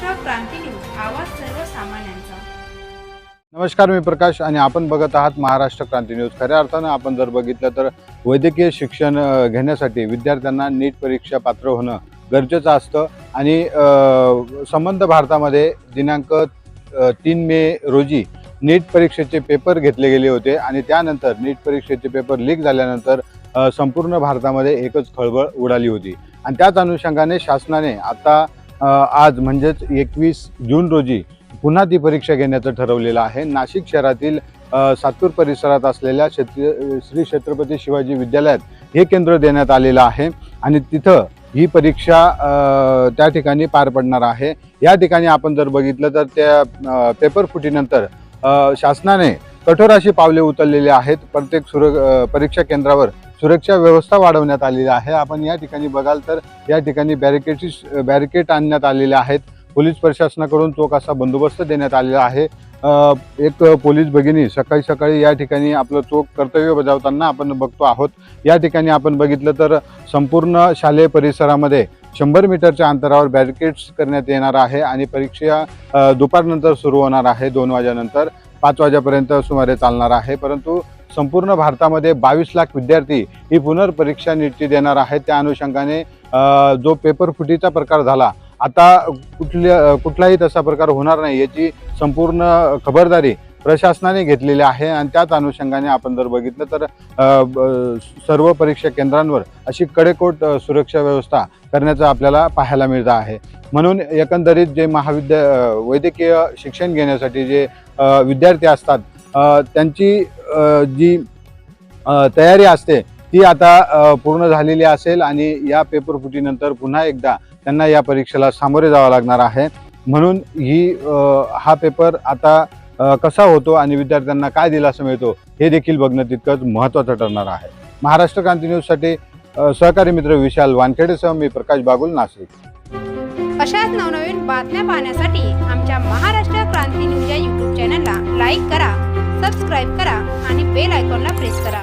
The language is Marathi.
महाराष्ट्र क्रांती न्यूज, आवाज सर्वसामान्यांचा। नमस्कार, मी प्रकाश आणि आपण बघत आहात महाराष्ट्र क्रांती न्यूज। खऱ्या अर्थानं आपण जर बघितलं तर वैद्यकीय शिक्षण घेण्यासाठी विद्यार्थ्यांना नीट परीक्षा पात्र होणं गरजेचं असतं आणि संबंध भारतामध्ये दिनांक 3 मे रोजी नीट परीक्षेचे पेपर घेतले गेले होते आणि त्यानंतर नीट परीक्षेचे पेपर लीक झाल्यानंतर संपूर्ण भारतामध्ये एकच खळबळ उडाली होती आणि त्याच अनुषंगाने शासनाने आता आज म्हणजेच 21 जून रोजी पुन्हा ती परीक्षा घेण्याचं ठरवलेलं आहे। नाशिक शहरातील सातपूर परिसरात असलेल्या श्री छत्रपती शिवाजी विद्यालयात हे केंद्र देण्यात आलेलं आहे आणि तिथं ही परीक्षा त्या ठिकाणी पार पडणार आहे। या ठिकाणी आपण जर बघितलं तर त्या पेपर फुटीनंतर शासनाने कठोर अशी पावले उचललेली आहेत। प्रत्येक परीक्षा केंद्रावर सुरक्षा व्यवस्था वाढवण्यात आलेली आहे। आपण या ठिकाणी बघाल तर या ठिकाणी बॅरिकेड आणण्यात आलेले आहेत। पोलीस प्रशासनाकडून चोख असा बंदोबस्त देण्यात आलेला आहे। एक पोलीस भगिनी सकाळी या ठिकाणी आपलं चोख कर्तव्य बजावताना आपण बघतो आहोत। या ठिकाणी आपण बघितलं तर संपूर्ण शालेय परिसरामध्ये 100 मीटरच्या अंतरावर बॅरिकेड्स करण्यात येणार आहे आणि परीक्षा दुपारनंतर सुरू होणार आहे। 2 वाजेनंतर 5 वाजेपर्यंत सुमारे चालणार आहे। परंतु संपूर्ण भारतामध्ये 22 लाख विद्यार्थी ही पुनर्परीक्षा नीटची देणार आहेत। त्या अनुषंगाने जो पेपर फुटीचा प्रकार झाला, आता कुठलाही तसा प्रकार होणार नाही याची संपूर्ण खबरदारी प्रशासनाने घेतलेली आहे आणि त्याच अनुषंगाने आपण जर बघितलं तर सर्व परीक्षा केंद्रांवर अशी कडेकोट सुरक्षा व्यवस्था करण्याचं आपल्याला पाहायला मिळतं आहे। म्हणून एकंदरीत जे वैद्यकीय शिक्षण घेण्यासाठी जे विद्यार्थी असतात त्यांची जी तयारी असते ती आता पूर्ण झालेली असेल आणि या पेपर फुटीनंतर पुन्हा एकदा त्यांना या परीक्षेला सामोरे जावं लागणार आहे। म्हणून हा पेपर आता कसा होतो आणि विद्यार्थ्यांना काय दिलासा मिळतो हे देखील बघणं तितकंच महत्त्वाचं ठरणार आहे। महाराष्ट्र क्रांती न्यूजसाठी सहकारी मित्र विशाल वानखेडेसह मी प्रकाश बागुल, नाशिक। अशाच नवनवीन बातम्या पाहण्यासाठी आमच्या महाराष्ट्र क्रांती न्यूज या YouTube चॅनलला लाईक करा, सबस्क्राईब करा आणि बेल आयकॉनला प्रेस करा।